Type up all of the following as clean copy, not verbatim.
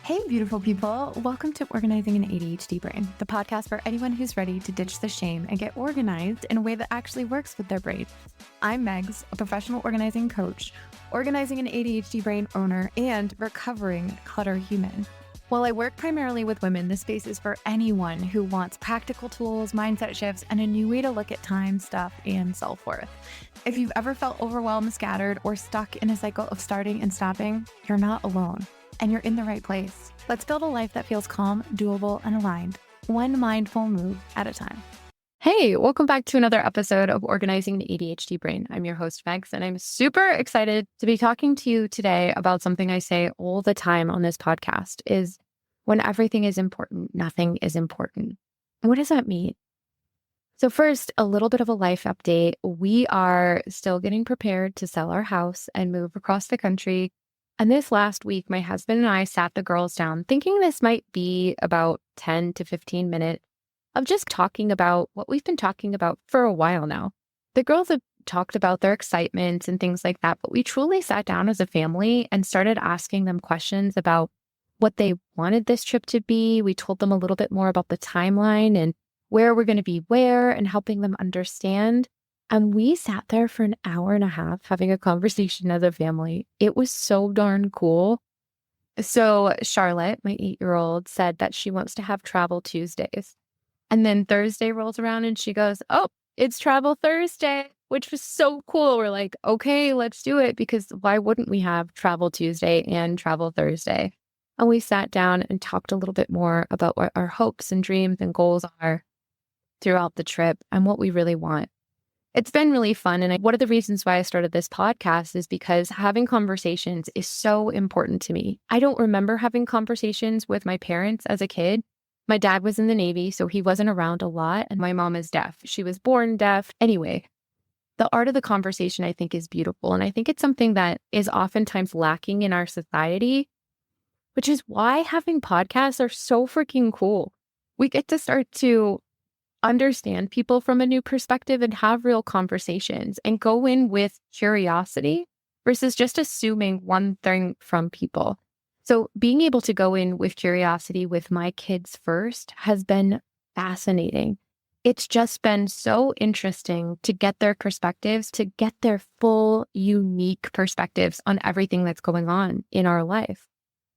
Hey, beautiful people. Welcome to Organizing an ADHD Brain, the podcast for anyone who's ready to ditch the shame and get organized in a way that actually works with their brain. I'm Megs, a professional organizing coach, organizing an ADHD brain owner, and recovering clutter human. While I work primarily with women, this space is for anyone who wants practical tools, mindset shifts, and a new way to look at time, stuff, and self-worth. If you've ever felt overwhelmed, scattered, or stuck in a cycle of starting and stopping, you're not alone. And you're in the right place. Let's build a life that feels calm, doable, and aligned, one mindful move at a time. Hey, welcome back to another episode of Organizing the ADHD Brain. I'm your host, Megs, and I'm super excited to be talking to you today about something I say all the time on this podcast is when everything is important, nothing is important. What does that mean? So first, a little bit of a life update. We are still getting prepared to sell our house and move across the country. And this last week, my husband and I sat the girls down thinking this might be about 10 to 15 minutes of just talking about what we've been talking about for a while now. The girls have talked about their excitements and things like that, but we truly sat down as a family and started asking them questions about what they wanted this trip to be. We told them a little bit more about the timeline and where we're going to be where and helping them understand. And we sat there for an hour and a half having a conversation as a family. It was so darn cool. So Charlotte, my 8-year-old, said that she wants to have travel Tuesdays. And then Thursday rolls around and she goes, oh, it's travel Thursday, which was so cool. We're like, okay, let's do it, because why wouldn't we have travel Tuesday and travel Thursday? And we sat down and talked a little bit more about what our hopes and dreams and goals are throughout the trip and what we really want. It's been really fun. And one of the reasons why I started this podcast is because having conversations is so important to me. I don't remember having conversations with my parents as a kid. My dad was in the Navy, so he wasn't around a lot. And my mom is deaf. She was born deaf. Anyway, the art of the conversation, I think, is beautiful. And I think it's something that is oftentimes lacking in our society, which is why having podcasts are so freaking cool. We get to start to understand people from a new perspective and have real conversations and go in with curiosity versus just assuming one thing from people. So being able to go in with curiosity with my kids first has been fascinating. It's just been so interesting to get their perspectives, to get their full, unique perspectives on everything that's going on in our life.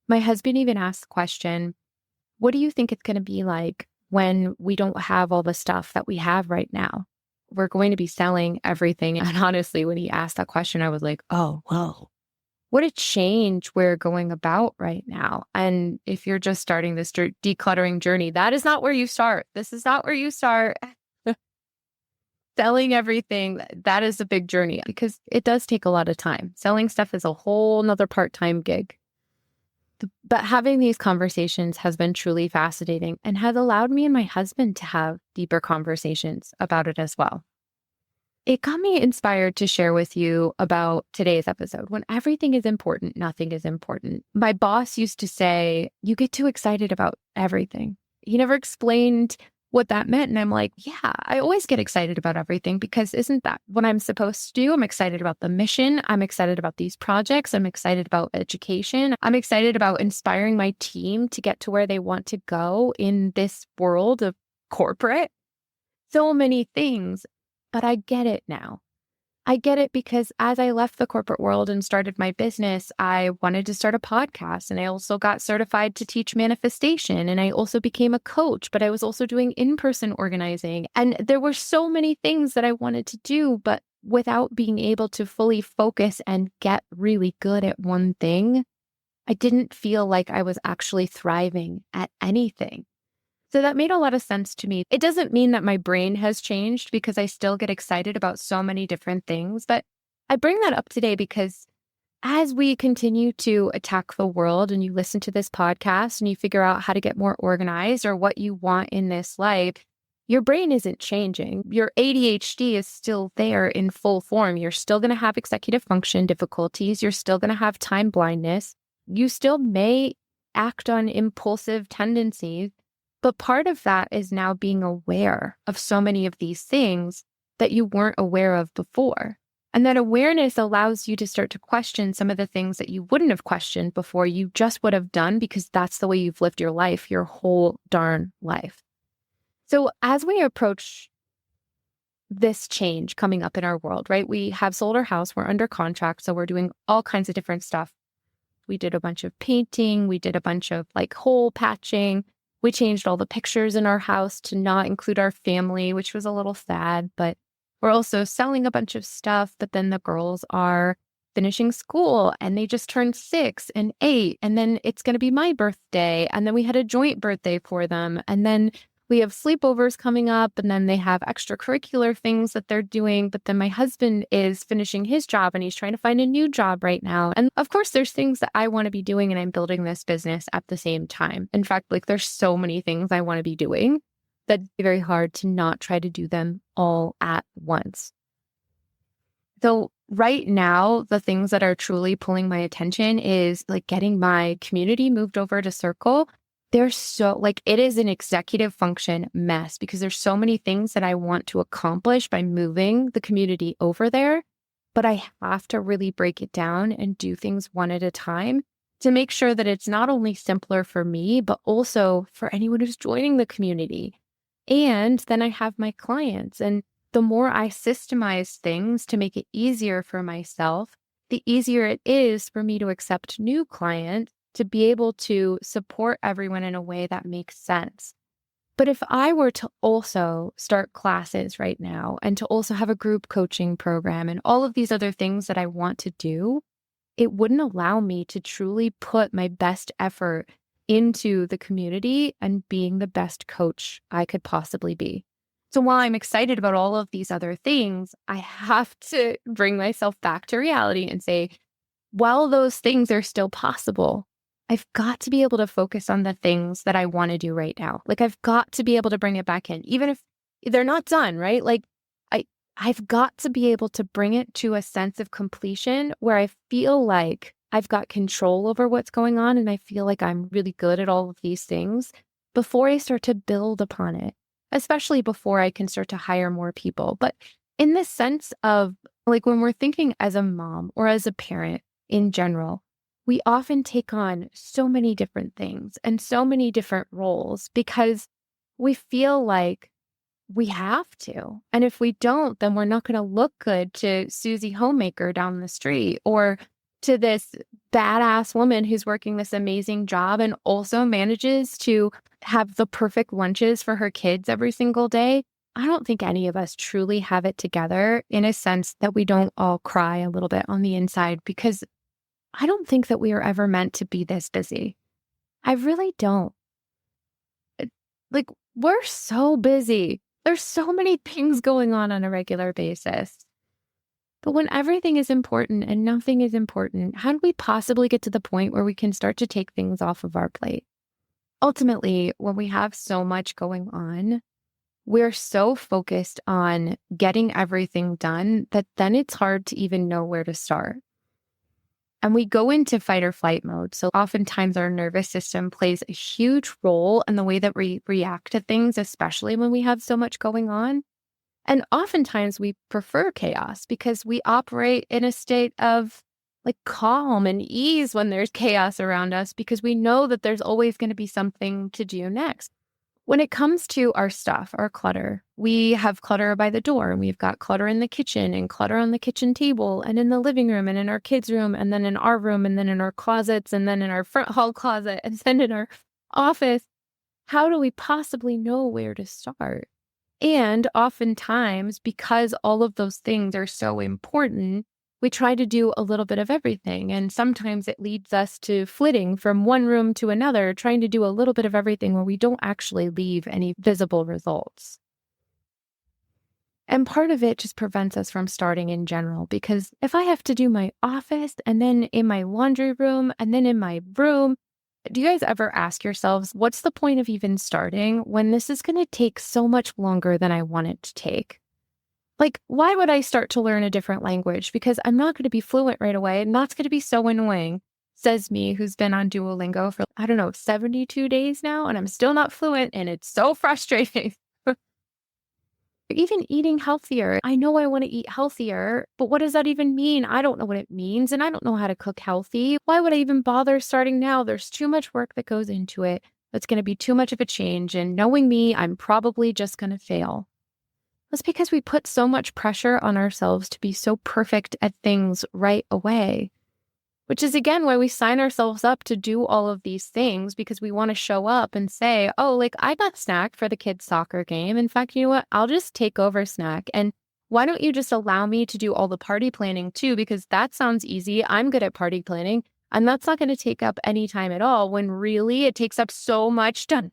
My husband even asked the question, what do you think it's going to be like when we don't have all the stuff that we have right now? We're going to be selling everything. And honestly, when he asked that question, I was like, oh, whoa, what a change we're going about right now. And if you're just starting this decluttering journey, that is not where you start. This is not where you start. Selling everything, that is a big journey because it does take a lot of time. Selling stuff is a whole nother part-time gig. But having these conversations has been truly fascinating and has allowed me and my husband to have deeper conversations about it as well. It got me inspired to share with you about today's episode. When everything is important, nothing is important. My boss used to say, you get too excited about everything. He never explained what that meant. And I'm like, yeah, I always get excited about everything because isn't that what I'm supposed to do? I'm excited about the mission. I'm excited about these projects. I'm excited about education. I'm excited about inspiring my team to get to where they want to go in this world of corporate. So many things, but I get it now. I get it because as I left the corporate world and started my business, I wanted to start a podcast, and I also got certified to teach manifestation, and I also became a coach, but I was also doing in-person organizing. And there were so many things that I wanted to do, but without being able to fully focus and get really good at one thing, I didn't feel like I was actually thriving at anything. So that made a lot of sense to me. It doesn't mean that my brain has changed because I still get excited about so many different things. But I bring that up today because as we continue to attack the world and you listen to this podcast and you figure out how to get more organized or what you want in this life, your brain isn't changing. Your ADHD is still there in full form. You're still going to have executive function difficulties. You're still going to have time blindness. You still may act on impulsive tendencies. But part of that is now being aware of so many of these things that you weren't aware of before. And that awareness allows you to start to question some of the things that you wouldn't have questioned before you just would have done because that's the way you've lived your life, your whole darn life. So as we approach this change coming up in our world, right? We have sold our house, we're under contract, so we're doing all kinds of different stuff. We did a bunch of painting, we did a bunch of like hole patching. We changed all the pictures in our house to not include our family, which was a little sad, but we're also selling a bunch of stuff. But then the girls are finishing school and they just turned 6 and 8. And then it's going to be my birthday. And then we had a joint birthday for them. And then we have sleepovers coming up, and then they have extracurricular things that they're doing. But then my husband is finishing his job and he's trying to find a new job right now. And of course, there's things that I want to be doing, and I'm building this business at the same time. In fact, like there's so many things I want to be doing that'd be very hard to not try to do them all at once. So right now, the things that are truly pulling my attention is like getting my community moved over to Circle. There's so like it is an executive function mess because there's so many things that I want to accomplish by moving the community over there. But I have to really break it down and do things one at a time to make sure that it's not only simpler for me, but also for anyone who's joining the community. And then I have my clients. And the more I systemize things to make it easier for myself, the easier it is for me to accept new clients, to be able to support everyone in a way that makes sense. But if I were to also start classes right now and to also have a group coaching program and all of these other things that I want to do, it wouldn't allow me to truly put my best effort into the community and being the best coach I could possibly be. So while I'm excited about all of these other things, I have to bring myself back to reality and say, while those things are still possible, I've got to be able to focus on the things that I want to do right now. Like I've got to be able to bring it back in, even if they're not done, right? Like I've got to be able to bring it to a sense of completion where I feel like I've got control over what's going on and I feel like I'm really good at all of these things before I start to build upon it, especially before I can start to hire more people. But in the sense of like when we're thinking as a mom or as a parent in general, we often take on so many different things and so many different roles because we feel like we have to. And if we don't, then we're not going to look good to Susie Homemaker down the street or to this badass woman who's working this amazing job and also manages to have the perfect lunches for her kids every single day. I don't think any of us truly have it together in a sense that we don't all cry a little bit on the inside because I don't think that we are ever meant to be this busy. I really don't. Like, we're so busy. There's so many things going on a regular basis. But when everything is important and nothing is important, how do we possibly get to the point where we can start to take things off of our plate? Ultimately, when we have so much going on, we're so focused on getting everything done that then it's hard to even know where to start. And we go into fight or flight mode. So oftentimes our nervous system plays a huge role in the way that we react to things, especially when we have so much going on. And oftentimes we prefer chaos because we operate in a state of like calm and ease when there's chaos around us because we know that there's always going to be something to do next. When it comes to our stuff, our clutter, we have clutter by the door and we've got clutter in the kitchen and clutter on the kitchen table and in the living room and in our kids' room and then in our room and then in our closets and then in our front hall closet and then in our office. How do we possibly know where to start? And oftentimes, because all of those things are so important, we try to do a little bit of everything. And sometimes it leads us to flitting from one room to another, trying to do a little bit of everything where we don't actually leave any visible results. And part of it just prevents us from starting in general, because if I have to do my office and then in my laundry room and then in my room, do you guys ever ask yourselves, what's the point of even starting when this is going to take so much longer than I want it to take? Like, why would I start to learn a different language? Because I'm not going to be fluent right away. And that's going to be so annoying, says me, who's been on Duolingo for, 72 days now, and I'm still not fluent. And it's so frustrating. Even eating healthier. I know I want to eat healthier, but what does that even mean? I don't know what it means, and I don't know how to cook healthy. Why would I even bother starting now? There's too much work that goes into it. It's going to be too much of a change. And knowing me, I'm probably just going to fail. That's because we put so much pressure on ourselves to be so perfect at things right away, which is again why we sign ourselves up to do all of these things, because we want to show up and say, oh, like I got snack for the kids' soccer game. In fact, you know what? I'll just take over snack. And why don't you just allow me to do all the party planning too? Because that sounds easy. I'm good at party planning. And that's not going to take up any time at all, when really it takes up so much time.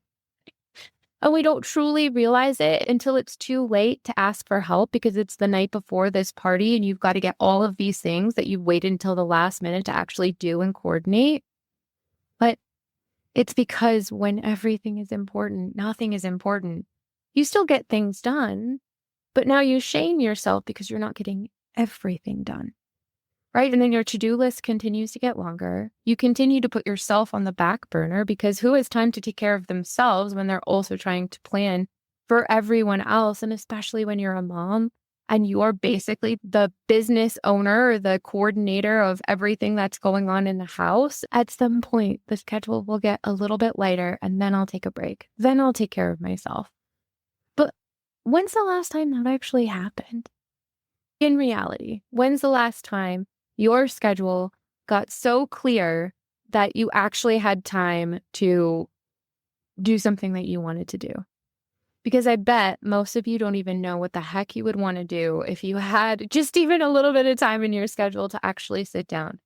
And we don't truly realize it until it's too late to ask for help, because it's the night before this party and you've got to get all of these things that you've waited until the last minute to actually do and coordinate. But it's because when everything is important, nothing is important. You still get things done, but now you shame yourself because you're not getting everything done. Right? And then your to-do list continues to get longer. You continue to put yourself on the back burner, because who has time to take care of themselves when they're also trying to plan for everyone else? And especially when you're a mom and you're basically the business owner or the coordinator of everything that's going on in the house, at some point, the schedule will get a little bit lighter, and then I'll take a break. Then I'll take care of myself. But when's the last time that actually happened? In reality, when's the last time your schedule got so clear that you actually had time to do something that you wanted to do? Because I bet most of you don't even know what the heck you would want to do if you had just even a little bit of time in your schedule to actually sit down.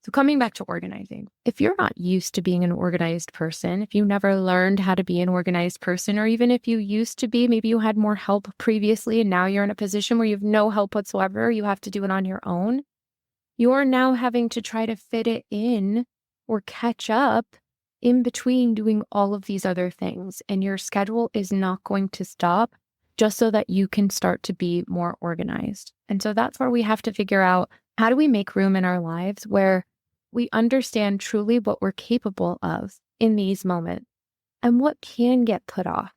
So coming back to organizing, if you're not used to being an organized person, if you never learned how to be an organized person, or even if you used to be, maybe you had more help previously and now you're in a position where you have no help whatsoever, you have to do it on your own, you're now having to try to fit it in or catch up in between doing all of these other things. And your schedule is not going to stop just so that you can start to be more organized. And so that's where we have to figure out, how do we make room in our lives where we understand truly what we're capable of in these moments and what can get put off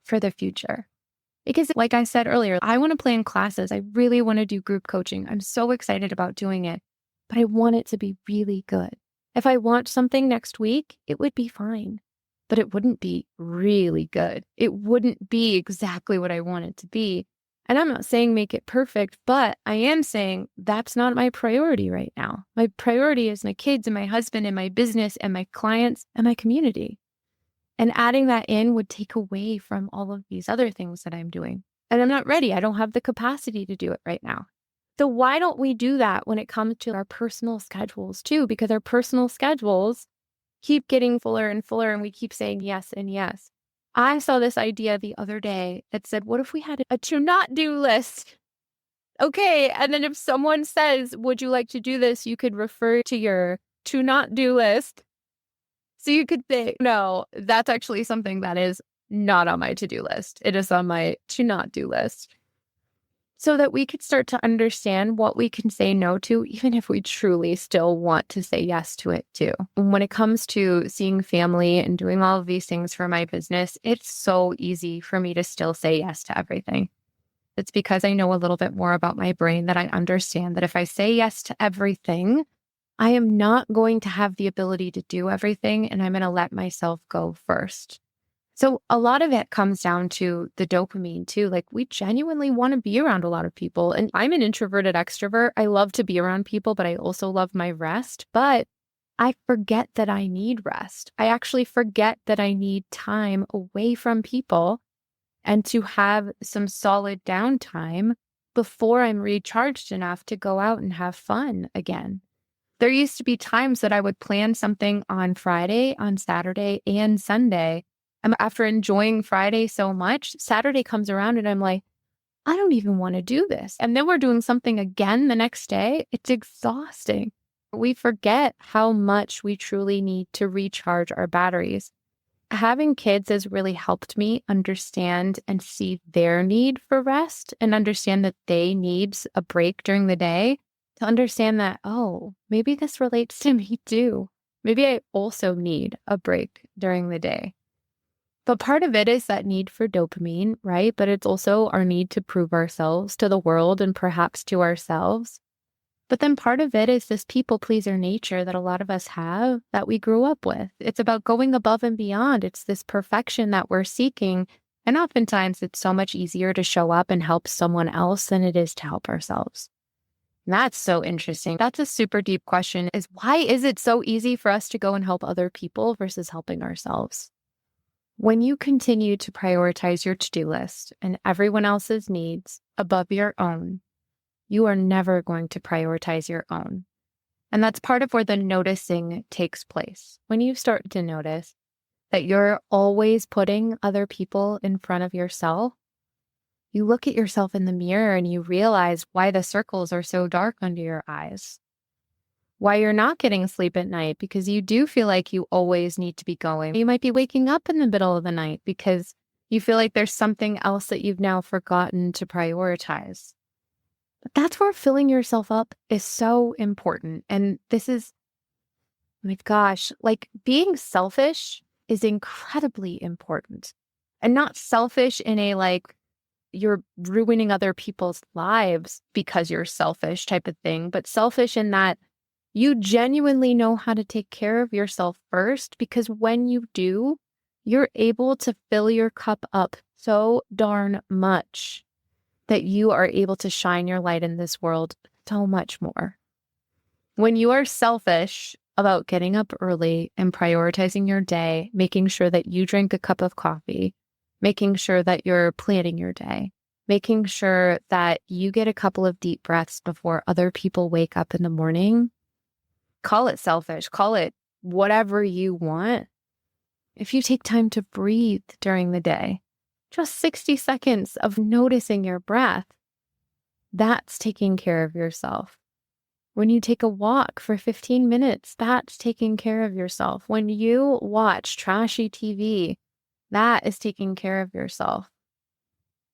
for the future. Because like I said earlier, I want to plan classes. I really want to do group coaching. I'm so excited about doing it, but I want it to be really good. If I want something next week, it would be fine, but it wouldn't be really good. It wouldn't be exactly what I want it to be. And I'm not saying make it perfect, but I am saying that's not my priority right now. My priority is my kids and my husband and my business and my clients and my community. And adding that in would take away from all of these other things that I'm doing. And I'm not ready. I don't have the capacity to do it right now. So why don't we do that when it comes to our personal schedules too? Because our personal schedules keep getting fuller and fuller, and we keep saying yes and yes. I saw this idea the other day that said, what if we had a to not do list? Okay. And then if someone says, would you like to do this? You could refer to your to not do list. So you could say, no, that's actually something that is not on my to-do list. It is on my to not do list. So that we could start to understand what we can say no to, even if we truly still want to say yes to it too. When it comes to seeing family and doing all of these things for my business, it's so easy for me to still say yes to everything. It's because I know a little bit more about my brain, that I understand that if I say yes to everything, I am not going to have the ability to do everything, and I'm going to let myself go first. So a lot of it comes down to the dopamine too. Like, we genuinely want to be around a lot of people. And I'm an introverted extrovert. I love to be around people, but I also love my rest. But I forget that I need rest. I actually forget that I need time away from people and to have some solid downtime before I'm recharged enough to go out and have fun again. There used to be times that I would plan something on Friday, on Saturday, and Sunday. And after enjoying Friday so much, Saturday comes around and I'm like, I don't even want to do this. And then we're doing something again the next day. It's exhausting. We forget how much we truly need to recharge our batteries. Having kids has really helped me understand and see their need for rest, and understand that they need a break during the day, to understand that, oh, maybe this relates to me too. Maybe I also need a break during the day. But part of it is that need for dopamine, right? But it's also our need to prove ourselves to the world and perhaps to ourselves. But then part of it is this people pleaser nature that a lot of us have that we grew up with. It's about going above and beyond. It's this perfection that we're seeking. And oftentimes it's so much easier to show up and help someone else than it is to help ourselves. And that's so interesting. That's a super deep question, is why is it so easy for us to go and help other people versus helping ourselves? When you continue to prioritize your to-do list and everyone else's needs above your own, you are never going to prioritize your own. And that's part of where the noticing takes place. When you start to notice that you're always putting other people in front of yourself, you look at yourself in the mirror and you realize why the circles are so dark under your eyes, why you're not getting sleep at night because you do feel like you always need to be going. You might be waking up in the middle of the night because you feel like there's something else that you've now forgotten to prioritize. But that's where filling yourself up is so important. And this is, my gosh, like being selfish is incredibly important. And not selfish in a like, you're ruining other people's lives because you're selfish type of thing, but selfish in that you genuinely know how to take care of yourself first, because when you do, you're able to fill your cup up so darn much that you are able to shine your light in this world so much more. When you are selfish about getting up early and prioritizing your day, making sure that you drink a cup of coffee, making sure that you're planning your day, making sure that you get a couple of deep breaths before other people wake up in the morning, call it selfish, call it whatever you want. If you take time to breathe during the day, just 60 seconds of noticing your breath, that's taking care of yourself. When you take a walk for 15 minutes, that's taking care of yourself. When you watch trashy TV, that is taking care of yourself.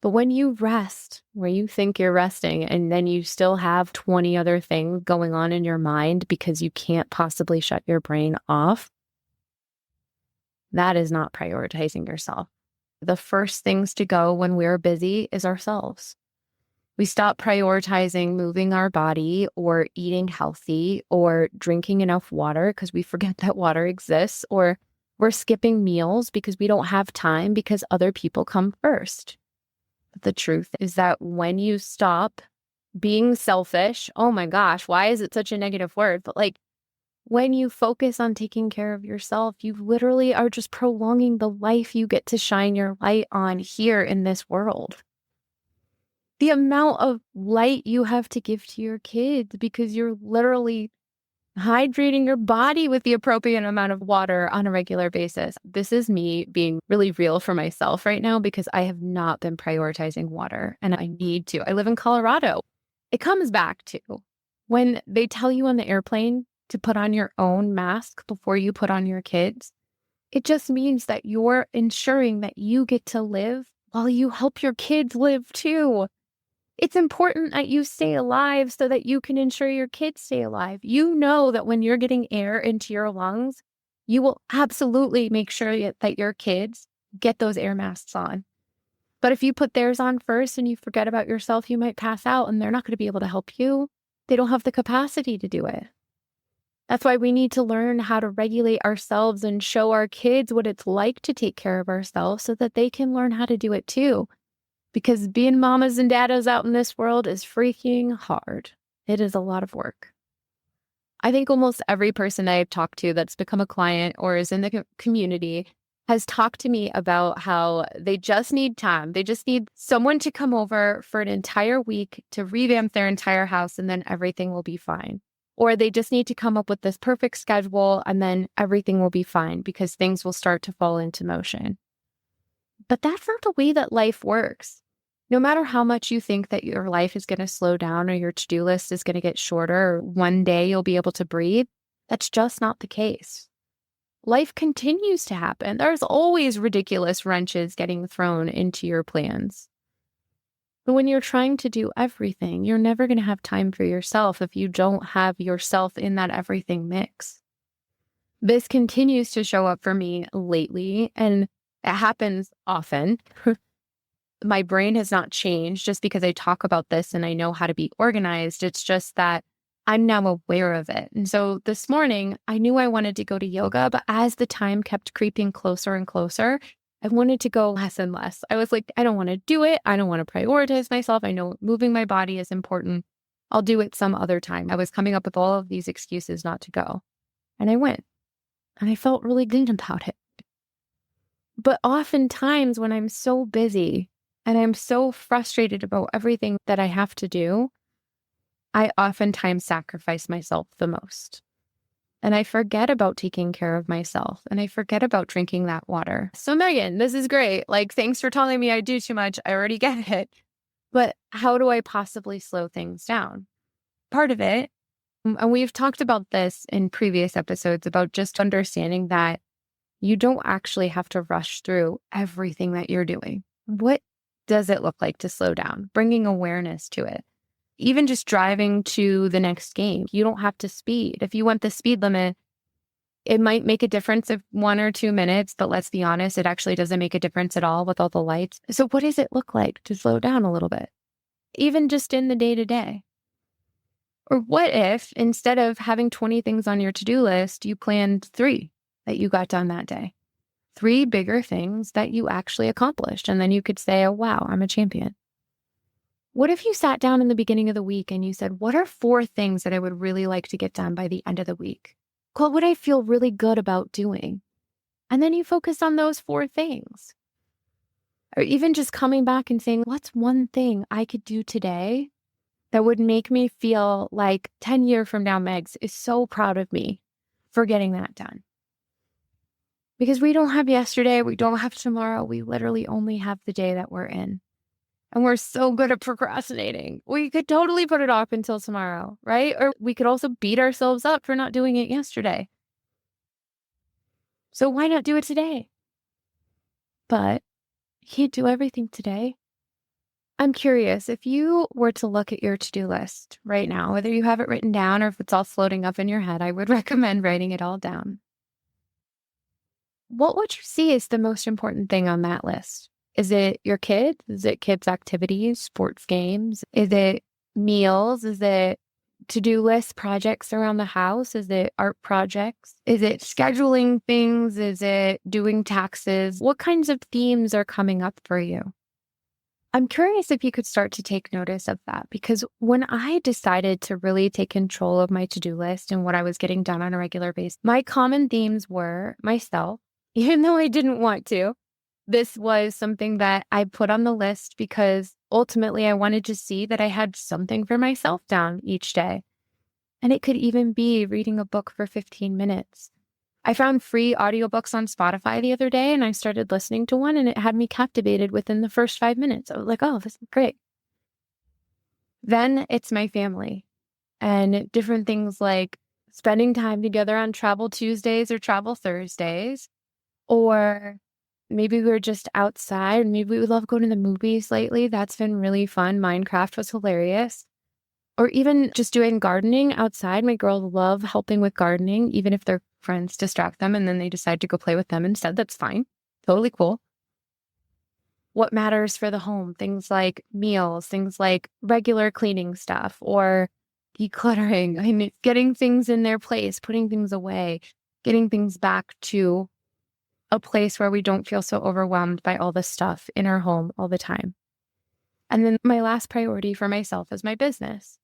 But when you rest, where you think you're resting, and then you still have 20 other things going on in your mind because you can't possibly shut your brain off, that is not prioritizing yourself. The first things to go when we're busy is ourselves. We stop prioritizing moving our body or eating healthy or drinking enough water because we forget that water exists, or we're skipping meals because we don't have time because other people come first. But the truth is that when you stop being selfish, oh my gosh, why is it such a negative word? But like when you focus on taking care of yourself, you literally are just prolonging the life you get to shine your light on here in this world. The amount of light you have to give to your kids because you're literally hydrating your body with the appropriate amount of water on a regular basis. This is me being really real for myself right now because I have not been prioritizing water and I need to. I live in Colorado. It comes back to when they tell you on the airplane to put on your own mask before you put on your kids. It just means that you're ensuring that you get to live while you help your kids live too. It's important that you stay alive so that you can ensure your kids stay alive. You know that when you're getting air into your lungs, you will absolutely make sure that your kids get those air masks on. But if you put theirs on first and you forget about yourself, you might pass out and they're not going to be able to help you. They don't have the capacity to do it. That's why we need to learn how to regulate ourselves and show our kids what it's like to take care of ourselves so that they can learn how to do it too. Because being mamas and daddas out in this world is freaking hard. It is a lot of work. I think almost every person I've talked to that's become a client or is in the community has talked to me about how they just need time. They just need someone to come over for an entire week to revamp their entire house and then everything will be fine. Or they just need to come up with this perfect schedule and then everything will be fine because things will start to fall into motion. But that's not the way that life works. No matter how much you think that your life is going to slow down or your to-do list is going to get shorter or one day you'll be able to breathe, that's just not the case. Life continues to happen. There's always ridiculous wrenches getting thrown into your plans. But when you're trying to do everything, you're never going to have time for yourself if you don't have yourself in that everything mix. This continues to show up for me lately, and It happens often. My brain has not changed just because I talk about this and I know how to be organized. It's just that I'm now aware of it. And so this morning, I knew I wanted to go to yoga, but as the time kept creeping closer and closer, I wanted to go less and less. I was like, I don't want to do it. I don't want to prioritize myself. I know moving my body is important. I'll do it some other time. I was coming up with all of these excuses not to go. And I went and I felt really good about it. But oftentimes when I'm so busy and I'm so frustrated about everything that I have to do, I oftentimes sacrifice myself the most. And I forget about taking care of myself and I forget about drinking that water. So Megan, this is great. Like, thanks for telling me I do too much. I already get it. But how do I possibly slow things down? Part of it, and we've talked about this in previous episodes about just understanding that you don't actually have to rush through everything that you're doing. What does it look like to slow down? Bringing awareness to it. Even just driving to the next game, you don't have to speed. If you want the speed limit, it might make a difference of 1 or 2 minutes, but let's be honest, it actually doesn't make a difference at all with all the lights. So what does it look like to slow down a little bit? Even just in the day-to-day. Or what if instead of having 20 things on your to-do list, you planned 3 that you got done that day? 3 bigger things that you actually accomplished. And then you could say, oh, wow, I'm a champion. What if you sat down in the beginning of the week and you said, what are 4 things that I would really like to get done by the end of the week? What would I feel really good about doing? And then you focus on those 4 things. Or even just coming back and saying, what's one thing I could do today that would make me feel like 10 years from now, Megs is so proud of me for getting that done. Because we don't have yesterday, we don't have tomorrow. We literally only have the day that we're in. And we're so good at procrastinating. We could totally put it off until tomorrow, right? Or we could also beat ourselves up for not doing it yesterday. So why not do it today? But you can't do everything today. I'm curious, if you were to look at your to-do list right now, whether you have it written down or if it's all floating up in your head, I would recommend writing it all down. What would you see as the most important thing on that list? Is it your kids? Is it kids' activities, sports games? Is it meals? Is it to-do list projects around the house? Is it art projects? Is it scheduling things? Is it doing taxes? What kinds of themes are coming up for you? I'm curious if you could start to take notice of that, because when I decided to really take control of my to-do list and what I was getting done on a regular basis, my common themes were myself, even though I didn't want to. This was something that I put on the list because ultimately I wanted to see that I had something for myself down each day. And it could even be reading a book for 15 minutes. I found free audiobooks on Spotify the other day and I started listening to one and it had me captivated within the first 5 minutes. I was like, oh, this is great. Then it's my family and different things like spending time together on travel Tuesdays or travel Thursdays, or maybe we're just outside. Maybe we love going to the movies lately. That's been really fun. Minecraft was hilarious. Or even just doing gardening outside. My girls love helping with gardening, even if their friends distract them and then they decide to go play with them instead. That's fine. Totally cool. What matters for the home? Things like meals, things like regular cleaning stuff, or decluttering. I mean, getting things in their place, putting things away, getting things back to a place where we don't feel so overwhelmed by all the stuff in our home all the time. And then my last priority for myself is my business.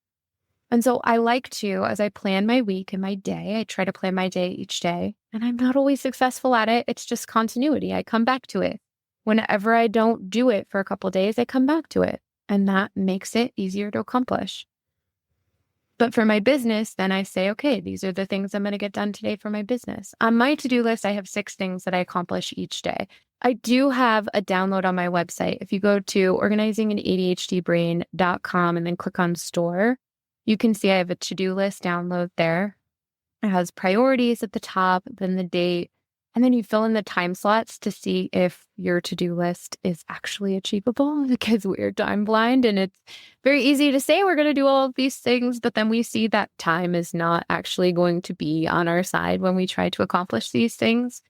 And so I like to, as I plan my week and my day, I try to plan my day each day, and I'm not always successful at it. It's just continuity. I come back to it. Whenever I don't do it for a couple of days, I come back to it, and that makes it easier to accomplish. But for my business, then I say, okay, these are the things I'm going to get done today for my business. On my to-do list, I have 6 things that I accomplish each day. I do have a download on my website. If you go to organizinganadhdbrain.com and then click on store, you can see I have a to-do list download there. It has priorities at the top, then the date, and then you fill in the time slots to see if your to-do list is actually achievable, because we're time blind and it's very easy to say we're going to do all of these things, but then we see that time is not actually going to be on our side when we try to accomplish these things.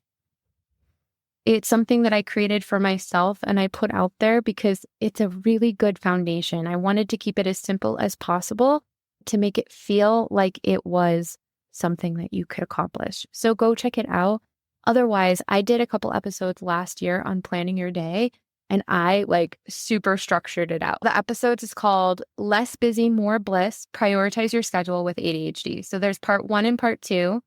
It's something that I created for myself and I put out there because it's a really good foundation. I wanted to keep it as simple as possible to make it feel like it was something that you could accomplish. So go check it out. Otherwise, I did a couple episodes last year on planning your day and I super structured it out. The episodes is called Less Busy, More Bliss, Prioritize Your Schedule with ADHD. So there's part 1 and part 2.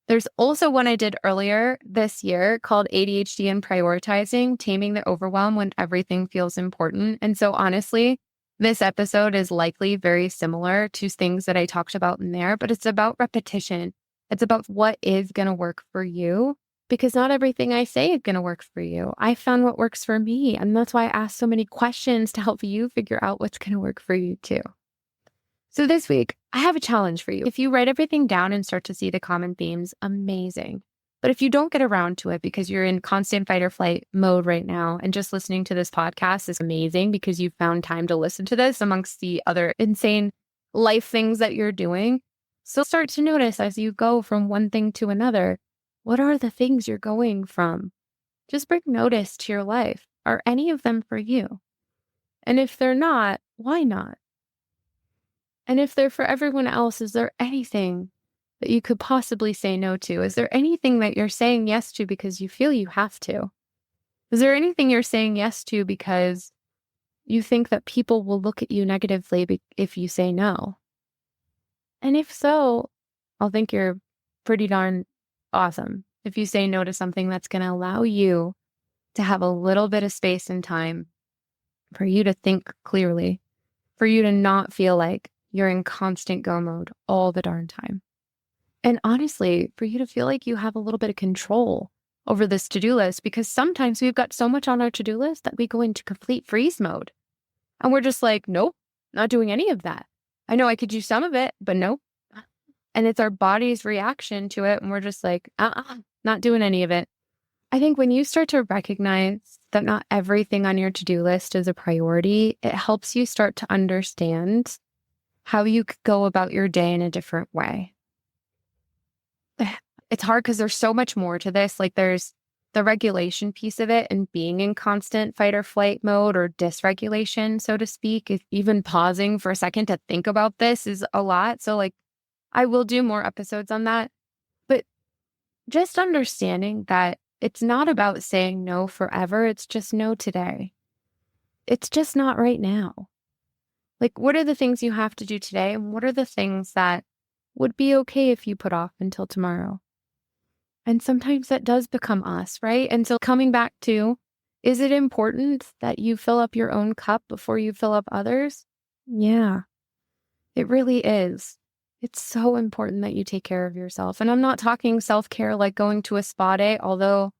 There's also one I did earlier this year called ADHD and Prioritizing, Taming the Overwhelm When Everything Feels Important. And so honestly, this episode is likely very similar to things that I talked about in there, but it's about repetition. It's about what is going to work for you, because not everything I say is going to work for you. I found what works for me. And that's why I ask so many questions to help you figure out what's going to work for you too. So this week, I have a challenge for you. If you write everything down and start to see the common themes, amazing. But if you don't get around to it because you're in constant fight or flight mode right now, and just listening to this podcast is amazing because you found time to listen to this amongst the other insane life things that you're doing. So start to notice as you go from one thing to another, what are the things you're going from? Just bring notice to your life. Are any of them for you? And if they're not, why not? And if they're for everyone else, is there anything that you could possibly say no to? Is there anything that you're saying yes to because you feel you have to? Is there anything you're saying yes to because you think that people will look at you negatively if you say no? And if so, I'll think you're pretty darn awesome if you say no to something that's going to allow you to have a little bit of space and time for you to think clearly, for you to not feel like you're in constant go mode all the darn time. And honestly, for you to feel like you have a little bit of control over this to-do list, because sometimes we've got so much on our to-do list that we go into complete freeze mode. And we're just like, nope, not doing any of that. I know I could do some of it, but nope. And it's our body's reaction to it. And we're just like, not doing any of it. I think when you start to recognize that not everything on your to-do list is a priority, it helps you start to understand how you could go about your day in a different way. It's hard because there's so much more to this. There's the regulation piece of it and being in constant fight or flight mode or dysregulation, so to speak. If even pausing for a second to think about this is a lot. So I will do more episodes on that. But just understanding that it's not about saying no forever. It's just no today. It's just not right now. What are the things you have to do today? And what are the things that would be okay if you put off until tomorrow? And sometimes that does become us, right? And so coming back to, is it important that you fill up your own cup before you fill up others? Yeah, it really is. It's so important that you take care of yourself. And I'm not talking self-care like going to a spa day, although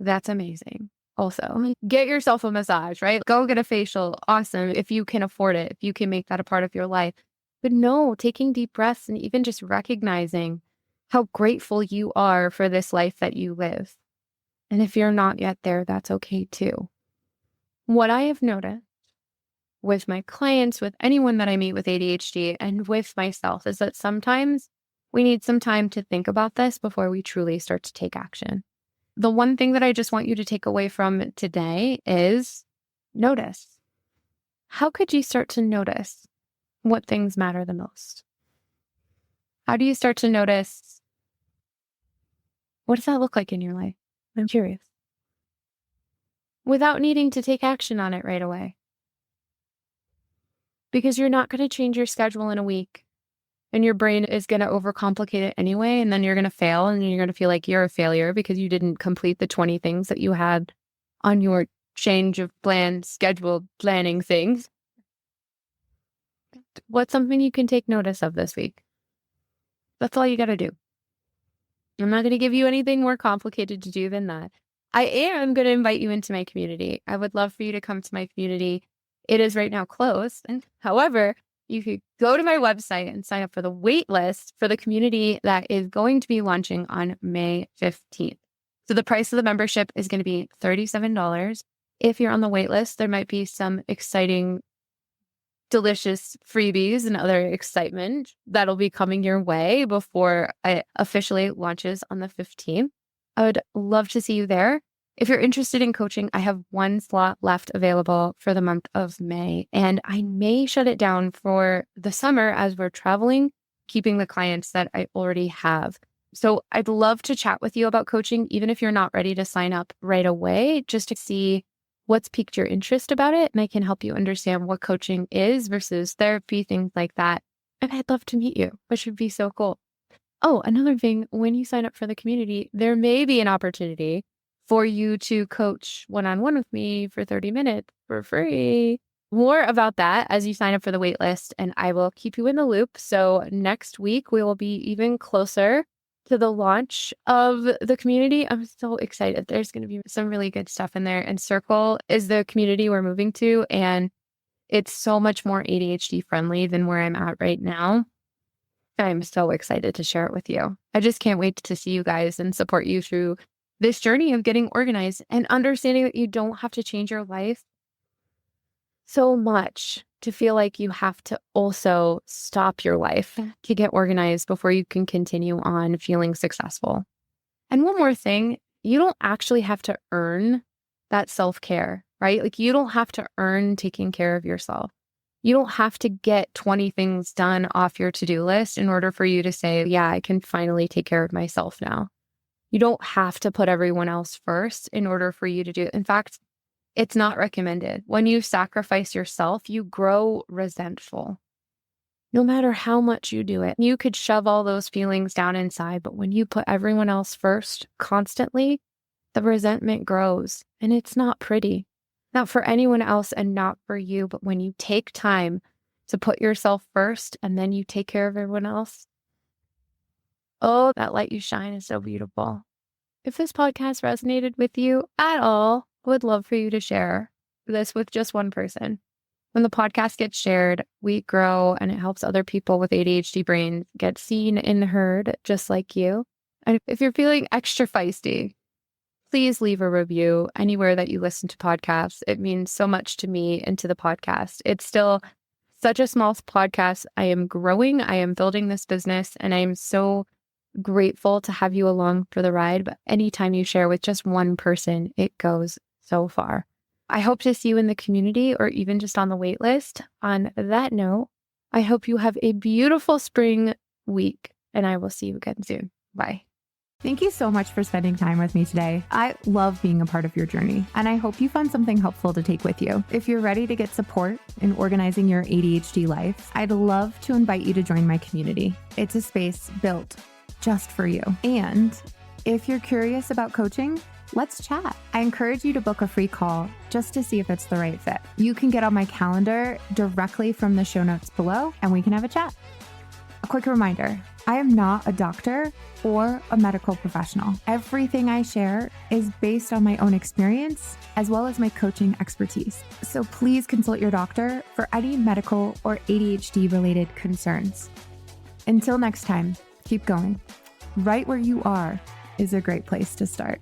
that's amazing. Also, get yourself a massage, right? Go get a facial. Awesome. If you can afford it, if you can make that a part of your life. But no, taking deep breaths and even just recognizing how grateful you are for this life that you live. And if you're not yet there, that's okay too. What I have noticed with my clients, with anyone that I meet with ADHD, and with myself is that sometimes we need some time to think about this before we truly start to take action. The one thing that I just want you to take away from today is notice. How could you start to notice what things matter the most? How do you start to notice, what does that look like in your life? I'm curious. Without needing to take action on it right away. Because you're not going to change your schedule in a week. And your brain is going to overcomplicate it anyway. And then you're going to fail and you're going to feel like you're a failure because you didn't complete the 20 things that you had on your change of plan, schedule planning things. What's something you can take notice of this week? That's all you got to do. I'm not going to give you anything more complicated to do than that. I am going to invite you into my community. I would love for you to come to my community. It is right now closed. However, you could go to my website and sign up for the wait list for the community that is going to be launching on May 15th. So the price of the membership is going to be $37. If you're on the wait list, there might be some exciting, delicious freebies and other excitement that'll be coming your way before it officially launches on the 15th. I would love to see you there. If you're interested in coaching, I have one slot left available for the month of May, and I may shut it down for the summer as we're traveling, keeping the clients that I already have. So I'd love to chat with you about coaching, even if you're not ready to sign up right away, just to see what's piqued your interest about it. And I can help you understand what coaching is versus therapy, things like that. And I'd love to meet you, which would be so cool. Oh, another thing, when you sign up for the community, there may be an opportunity for you to coach one-on-one with me for 30 minutes for free. More about that as you sign up for the wait list, and I will keep you in the loop. So next week, we will be even closer to the launch of the community. I'm so excited. There's going to be some really good stuff in there. And Circle is the community we're moving to, and it's so much more ADHD friendly than where I'm at right now. I'm so excited to share it with you. I just can't wait to see you guys and support you through this journey of getting organized and understanding that you don't have to change your life so much to feel like you have to also stop your life to get organized before you can continue on feeling successful. And one more thing, you don't actually have to earn that self-care, right? Like you don't have to earn taking care of yourself. You don't have to get 20 things done off your to-do list in order for you to say, yeah, I can finally take care of myself now. You don't have to put everyone else first in order for you to do it. In fact, it's not recommended. When you sacrifice yourself, you grow resentful. No matter how much you do it, you could shove all those feelings down inside, but when you put everyone else first constantly, the resentment grows, and it's not pretty. Not for anyone else and not for you, but when you take time to put yourself first and then you take care of everyone else, oh, that light you shine is so beautiful. If this podcast resonated with you at all, I would love for you to share this with just one person. When the podcast gets shared, we grow and it helps other people with ADHD brain get seen and heard just like you. And if you're feeling extra feisty, please leave a review anywhere that you listen to podcasts. It means so much to me and to the podcast. It's still such a small podcast. I am growing. I am building this business, and I am so grateful to have you along for the ride. But anytime you share with just one person, it goes so far. I hope to see you in the community or even just on the wait list. On that note, I hope you have a beautiful spring week, and I will see you again soon. Bye. Thank you so much for spending time with me today. I love being a part of your journey, and I hope you found something helpful to take with you. If you're ready to get support in organizing your ADHD life, I'd love to invite you to join my community. It's a space built just for you. And if you're curious about coaching, let's chat. I encourage you to book a free call just to see if it's the right fit. You can get on my calendar directly from the show notes below, and we can have a chat. A quick reminder, I am not a doctor or a medical professional. Everything I share is based on my own experience as well as my coaching expertise. So please consult your doctor for any medical or ADHD related concerns. Until next time, keep going. Right where you are is a great place to start.